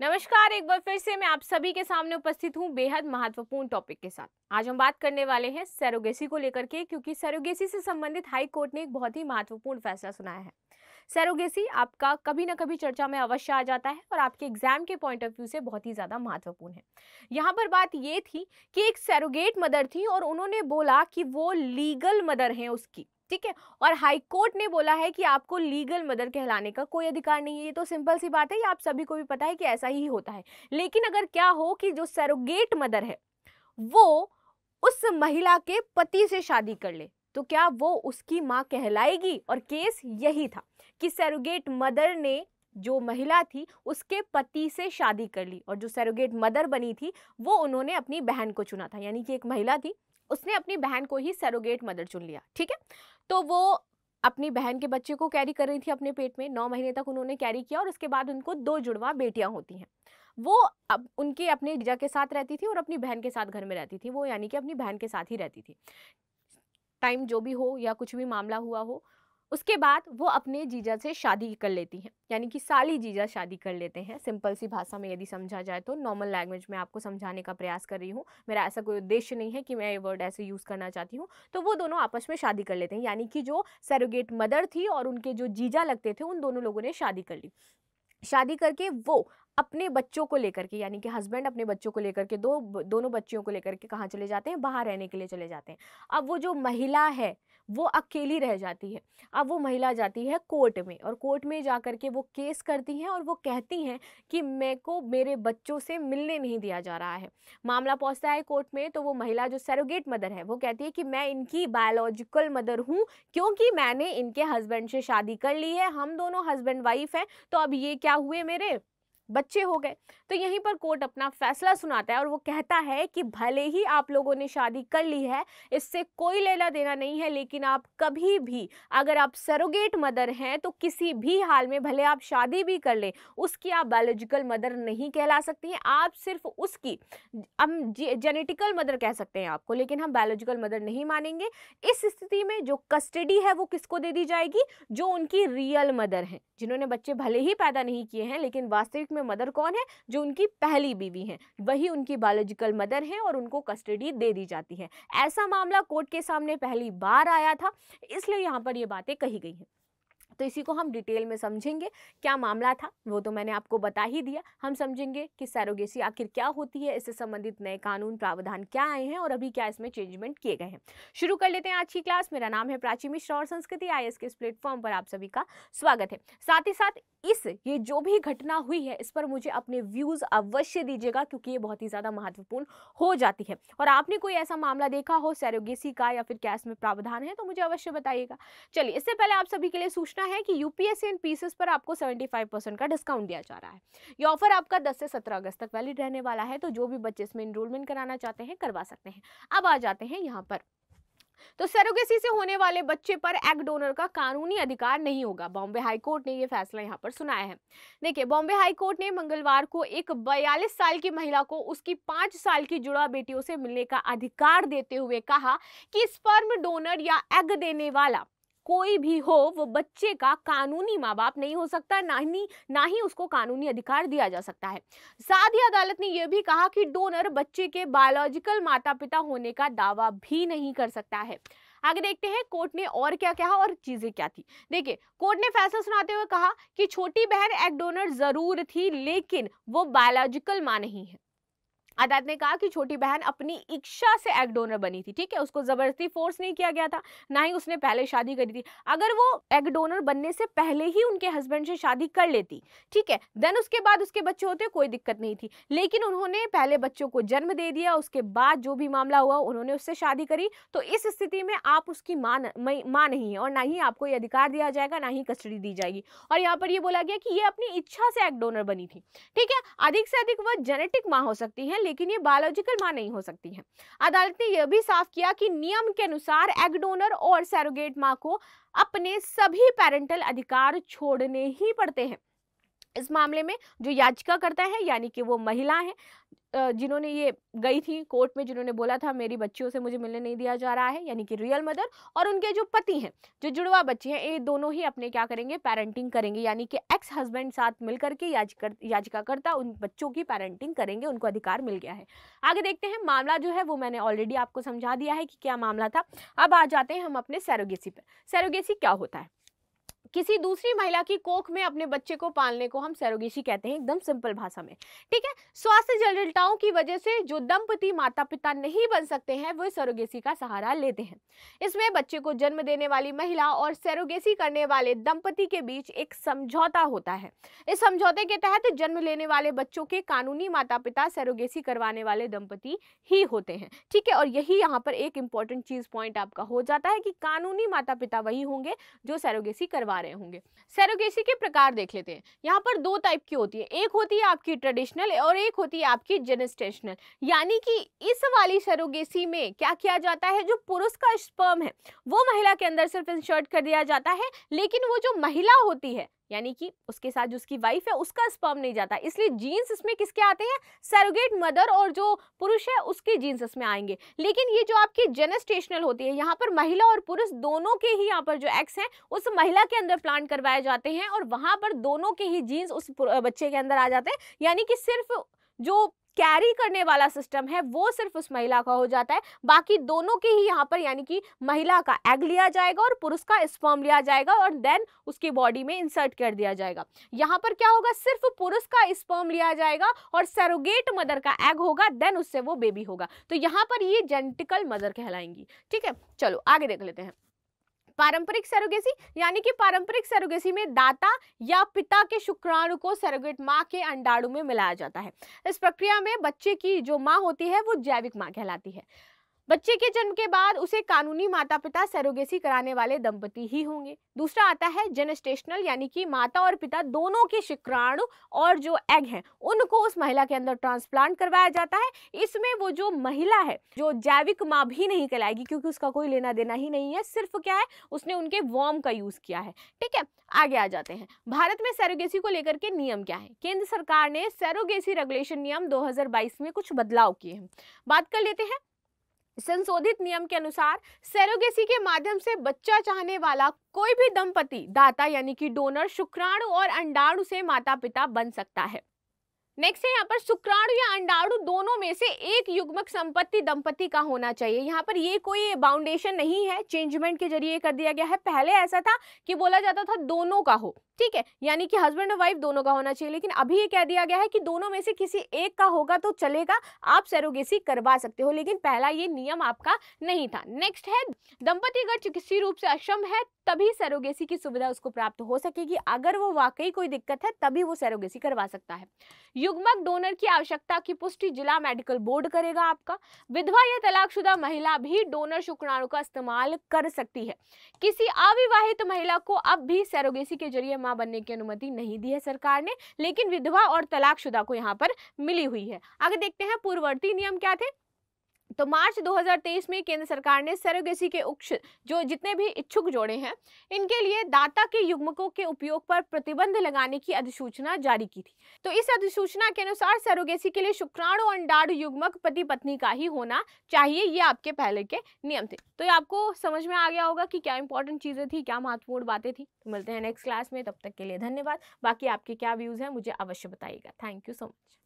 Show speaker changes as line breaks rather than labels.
नमस्कार, एक बार फिर से मैं आप सभी के सामने उपस्थित हूँ बेहद महत्वपूर्ण टॉपिक के साथ। आज हम बात करने वाले हैं सरोगेसी को लेकर के, क्योंकि सरोगेसी से संबंधित हाई कोर्ट ने एक बहुत ही महत्वपूर्ण फैसला सुनाया है। सरोगेसी आपका कभी ना कभी चर्चा में अवश्य आ जाता है और आपके एग्जाम के पॉइंट ऑफ व्यू से बहुत ही ज्यादा महत्वपूर्ण है। यहाँ पर बात ये थी कि एक सरोगेट मदर थी और उन्होंने बोला कि वो लीगल मदर है उसकी, ठीक है। और हाई कोर्ट ने बोला है कि आपको लीगल मदर कहलाने का कोई अधिकार नहीं है। ये तो सिंपल सी बात है, ये आप सभी को भी पता है कि ऐसा ही होता है। लेकिन अगर क्या हो कि जो सरोगेट मदर है वो उस महिला के पति से शादी कर ले, तो क्या वो उसकी मां कहलाएगी? और केस यही था कि सरोगेट मदर ने, जो महिला थी, उसके पति से शादी कर ली और जो सरोगेट मदर बनी थी वो उन्होंने अपनी बहन को चुना था। यानी कि एक महिला थी, उसने अपनी बहन को ही सरोगेट मदर चुन लिया, ठीक है। तो वो अपनी बहन के बच्चे को कैरी कर रही थी अपने पेट में, 9 महीने तक उन्होंने कैरी किया और उसके बाद उनको 2 जुड़वा बेटियां होती हैं। वो अब उनके अपने जीजा के साथ रहती थी और अपनी बहन के साथ घर में रहती थी। वो यानी कि अपनी बहन के साथ ही रहती थी। टाइम जो भी हो या कुछ भी मामला हुआ हो, उसके बाद वो अपने जीजा से शादी कर लेती हैं, यानी कि साली जीजा शादी कर लेते हैं। सिंपल सी भाषा में यदि समझा जाए तो, नॉर्मल लैंग्वेज में आपको समझाने का प्रयास कर रही हूँ। मेरा ऐसा कोई उद्देश्य नहीं है कि मैं ये वर्ड ऐसे यूज करना चाहती हूँ। तो वो दोनों आपस में शादी कर लेते हैं, यानी कि जो सरोगेट मदर थी और उनके जो जीजा लगते थे, उन दोनों लोगों ने शादी कर ली। शादी करके वो अपने बच्चों को लेकर के, यानी कि हस्बैंड अपने बच्चों को लेकर के, दोनों बच्चियों को लेकर के कहाँ चले जाते हैं? बाहर रहने के लिए चले जाते हैं। अब वो जो महिला है वो अकेली रह जाती है। अब वो महिला जाती है कोर्ट में और कोर्ट में जा करके वो केस करती हैं और वो कहती हैं कि मेरे को मेरे बच्चों से मिलने नहीं दिया जा रहा है। मामला पहुंचता है कोर्ट में, तो वो महिला जो सरोगेट मदर है वो कहती है कि मैं इनकी बायोलॉजिकल मदर हूँ, क्योंकि मैंने इनके हस्बैंड से शादी कर ली है, हम दोनों हस्बैंड वाइफ हैं, तो अब ये क्या हुए? मेरे बच्चे हो गए। तो यहीं पर कोर्ट अपना फैसला सुनाता है और वो कहता है कि भले ही आप लोगों ने शादी कर ली है, इससे कोई लेना देना नहीं है, लेकिन आप कभी भी, अगर आप सरोगेट मदर हैं, तो किसी भी हाल में, भले आप शादी भी कर ले, उसकी आप बायोलॉजिकल मदर नहीं कहला सकती हैं। आप सिर्फ उसकी, हम जेनेटिकल मदर कह सकते हैं आपको, लेकिन हम बायोलॉजिकल मदर नहीं मानेंगे। इस स्थिति में जो कस्टडी है वो किसको दे दी जाएगी? जो उनकी रियल मदर है, जिन्होंने बच्चे भले ही पैदा नहीं किए हैं, लेकिन वास्तविक में मदर कौन है? जो उनकी पहली बीवी है, वही उनकी बायोलॉजिकल मदर है और उनको कस्टडी दे दी जाती है। ऐसा मामला कोर्ट के सामने पहली बार आया था, इसलिए यहाँ पर ये बातें कही गई हैं। तो इसी को हम डिटेल में समझेंगे। क्या मामला था वो तो मैंने आपको बता ही दिया। हम समझेंगे कि सरोगेसी आखिर क्या होती है, इससे संबंधित नए कानून प्रावधान क्या आए हैं और अभी क्या इसमें चेंजमेंट किए गए हैं। शुरू कर लेते हैं आज की क्लास। मेरा नाम है प्राची मिश्रा और संस्कृति आईएएस के इस प्लेटफॉर्म पर आप सभी का स्वागत है। साथ ही साथ ये जो भी घटना हुई है, इस पर मुझे अपने व्यूज अवश्य दीजिएगा, क्योंकि ये बहुत ही ज्यादा महत्वपूर्ण हो जाती है। और आपने कोई ऐसा मामला देखा हो सरोगेसी का, या फिर क्या इसमें प्रावधान है, तो मुझे अवश्य बताइएगा। चलिए, इससे पहले आप सभी के लिए सूचना है कि यूपीएससी एंड पीसीएस पर आपको 75% का डिस्काउंट दिया जा रहा है। ये ऑफर आपका 10 से 17 अगस्त तक वैलिड रहने वाला है, तो जो भी बच्चे इसमें एनरोलमेंट कराना चाहते हैं करवा सकते हैं। अब आ जाते हैं यहाँ पर। तो सरोगेसी से होने वाले बच्चे पर एग डोनर का कानूनी अधिकार नहीं होगा। बॉम्बे हाई कोर्ट ने यह फैसला यहाँ पर सुनाया है। देखिए, बॉम्बे हाई कोर्ट ने मंगलवार को एक 42 साल की महिला को उसकी 5 साल की जुड़वा बेटियों से मिलने का अधिकार देते हुए कहा कि स्पर्म डोनर या एग देने वाला कोई भी हो, वो बच्चे का कानूनी माँ बाप नहीं हो सकता, ना ही उसको कानूनी अधिकार दिया जा सकता है। साथ ही अदालत ने यह भी कहा कि डोनर बच्चे के बायोलॉजिकल माता पिता होने का दावा भी नहीं कर सकता है। आगे देखते हैं कोर्ट ने और क्या कहा और चीजें क्या थी। देखिए, कोर्ट ने फैसला सुनाते हुए कहा कि छोटी बहन एग डोनर जरूर थी, लेकिन वो बायोलॉजिकल मां नहीं है। अदालत ने कहा कि छोटी बहन अपनी इच्छा से एग डोनर बनी थी, ठीक है। उसको जबरदस्ती फोर्स नहीं किया गया था, ना ही उसने पहले शादी करी थी। अगर वो एग डोनर बनने से पहले ही उनके हस्बैंड से शादी कर लेती, ठीक है, देन उसके बाद उसके बच्चे होते, कोई दिक्कत नहीं थी। लेकिन उन्होंने पहले बच्चों को जन्म दे दिया, उसके बाद जो भी मामला हुआ उन्होंने उससे शादी करी, तो इस स्थिति में आप उसकी माँ नहीं है और ना ही आपको ये अधिकार दिया जाएगा, ना ही कस्टडी दी जाएगी। और यहाँ पर ये बोला गया कि ये अपनी इच्छा से एग डोनर बनी थी, ठीक है। अधिक से अधिक वह जेनेटिक माँ हो सकती है, लेकिन ये बायोलॉजिकल मां नहीं हो सकती है। अदालत ने यह भी साफ किया कि नियम के अनुसार एग डोनर और सरोगेट मां को अपने सभी पेरेंटल अधिकार छोड़ने ही पड़ते हैं। इस मामले में जो याचिका करता है यानी कि वो महिला है जिन्होंने ये गई थी कोर्ट में, जिन्होंने बोला था मेरी बच्चियों से मुझे मिलने नहीं दिया जा रहा है, यानी कि रियल मदर, और उनके जो पति हैं, जो जुड़वा बच्चे हैं, ये दोनों ही अपने क्या करेंगे, पेरेंटिंग करेंगे, यानी कि एक्स हस्बैंड साथ मिलकर के याचिकाकर्ता उन बच्चों की पेरेंटिंग करेंगे, उनको अधिकार मिल गया है। आगे देखते हैं, मामला जो है वो मैंने ऑलरेडी आपको समझा दिया है कि क्या मामला था। अब आ जाते हैं हम अपने सरोगेसी पर। सरोगेसी क्या होता है? किसी दूसरी महिला की कोख में अपने बच्चे को पालने को हम सरोगेसी कहते हैं, एकदम सिंपल भाषा में। ठीक है, स्वास्थ्य जटिलताओं की वजह से जो दंपति माता पिता नहीं बन सकते हैं वो सरोगेसी का सहारा लेते हैं। इसमें बच्चे को जन्म देने वाली महिला और सरोगेसी करने वाले दंपति के बीच एक समझौता होता है। इस समझौते के तहत जन्म लेने वाले बच्चों के कानूनी माता पिता सरोगेसी करवाने वाले दंपति ही होते हैं। ठीक है, और यही यहाँ पर एक इंपॉर्टेंट चीज पॉइंट आपका हो जाता है कि कानूनी माता पिता वही होंगे जो सरोगेसी करवा रहे होंगे। सरोगेसी के प्रकार देख लेते हैं। यहाँ पर दो टाइप की होती है, एक होती है आपकी ट्रेडिशनल और एक होती है आपकी जेनेस्टेशनल। यानी कि इस वाली सरोगेसी में क्या किया जाता है, जो पुरुष का स्पर्म है वो महिला के अंदर सिर्फ इंसर्ट कर दिया जाता है, लेकिन वो जो महिला होती है यानी कि उसके साथ जो उसकी वाइफ है उसका स्पर्म नहीं जाता। इसलिए जीन्स इसमें किसके आते हैं, सरोगेट मदर और जो पुरुष है उसके जीन्स इसमें आएंगे। लेकिन ये जो आपकी जेनेस्टेशनल होती है, यहाँ पर महिला और पुरुष दोनों के ही यहाँ पर जो एक्स हैं उस महिला के अंदर प्लांट करवाए जाते हैं और वहां पर दोनों के ही जीन्स उस बच्चे के अंदर आ जाते हैं। यानी कि सिर्फ जो कैरी करने वाला सिस्टम है वो सिर्फ उस महिला का हो जाता है, बाकी दोनों के ही यहाँ पर यानी कि महिला का एग लिया जाएगा और पुरुष का स्पर्म लिया जाएगा और देन उसकी बॉडी में इंसर्ट कर दिया जाएगा। यहाँ पर क्या होगा, सिर्फ पुरुष का स्पर्म लिया जाएगा और सरोगेट मदर का एग होगा, देन उससे वो बेबी होगा। तो यहाँ पर ये जेनेटिकल मदर कहलाएंगी। ठीक है, चलो आगे देख लेते हैं। पारंपरिक सरोगेसी, यानी कि पारंपरिक सरोगेसी में दाता या पिता के शुक्राणु को सरोगेट मां के अंडाणु में मिलाया जाता है। इस प्रक्रिया में बच्चे की जो मां होती है वो जैविक मां कहलाती है। बच्चे के जन्म के बाद उसे कानूनी माता पिता सरोगेसी कराने वाले दंपति ही होंगे। दूसरा आता है जेनेस्टेशनल, यानी कि माता और पिता दोनों के शुक्राणु और जो एग हैं उनको उस महिला के अंदर ट्रांसप्लांट करवाया जाता है। इसमें वो जो महिला है जो जैविक माँ भी नहीं कहलाएगी, क्योंकि उसका कोई लेना देना ही नहीं है, सिर्फ क्या है उसने उनके वॉर्म का यूज किया है। ठीक है, आगे आ जाते हैं। भारत में सरोगेसी को लेकर के नियम क्या है। केंद्र सरकार ने सरोगेसी रेगुलेशन नियम 2022 में कुछ बदलाव किए हैं, बात कर लेते हैं। संशोधित नियम के अनुसार सरोगेसी के माध्यम से बच्चा चाहने वाला कोई भी दंपति दाता यानी कि डोनर शुक्राणु और अंडाणु से माता पिता बन सकता है। नेक्स्ट है यहाँ पर शुक्राणु या अंडाणु दोनों में से एक युग्मक संपत्ति दंपति का होना चाहिए। यहाँ पर ये कोई बाउंडेशन नहीं है, चेंजमेंट के जरिए कर दिया गया है। पहले ऐसा था कि बोला जाता था दोनों का हो, ठीक है, यानी कि हस्बैंड और वाइफ दोनों का होना चाहिए, लेकिन अभी ये कह दिया गया है कि दोनों में से किसी एक का होगा तो चलेगा, आप सरोगेसी करवा सकते हो, लेकिन पहला ये नियम आपका नहीं था। नेक्स्ट है, दंपति अगर चिकित्सीय रूप से अक्षम है तभी सरोगेसी की सुविधा उसको प्राप्त हो सकेगी। अगर वो वाकई कोई दिक्कत है तभी वो सरोगेसी करवा सकता है। युग्मक डोनर की आवश्यकता की पुष्टि जिला मेडिकल बोर्ड करेगा आपका। विधवा या तलाकशुदा महिला भी डोनर शुक्राणु का इस्तेमाल कर सकती है। किसी अविवाहित महिला को अब भी सरोगेसी के जरिए मां बनने की अनुमति नहीं दी है सरकार ने, लेकिन विधवा और तलाकशुदा को यहाँ पर मिली हुई है। आगे देखते हैं पूर्ववर्ती नियम क्या थे। तो मार्च 2023 में केंद्र सरकार ने सरोगेसी के जो जितने भी इच्छुक जोड़े हैं इनके लिए दाता के युग्मकों के उपयोग पर प्रतिबंध लगाने की अधिसूचना जारी की थी। तो इस अधिसूचना के अनुसार सरोगेसी के लिए शुक्राणु और अंडाणु युग्मक पति पत्नी का ही होना चाहिए। ये आपके पहले के नियम थे। तो ये आपको समझ में आ गया होगा कि क्या इंपॉर्टेंट चीजें थी, क्या महत्वपूर्ण बातें थी। तो मिलते हैं नेक्स्ट क्लास में, तब तक के लिए धन्यवाद। बाकी आपके क्या व्यूज हैं मुझे अवश्य बताइएगा। Thank you so much.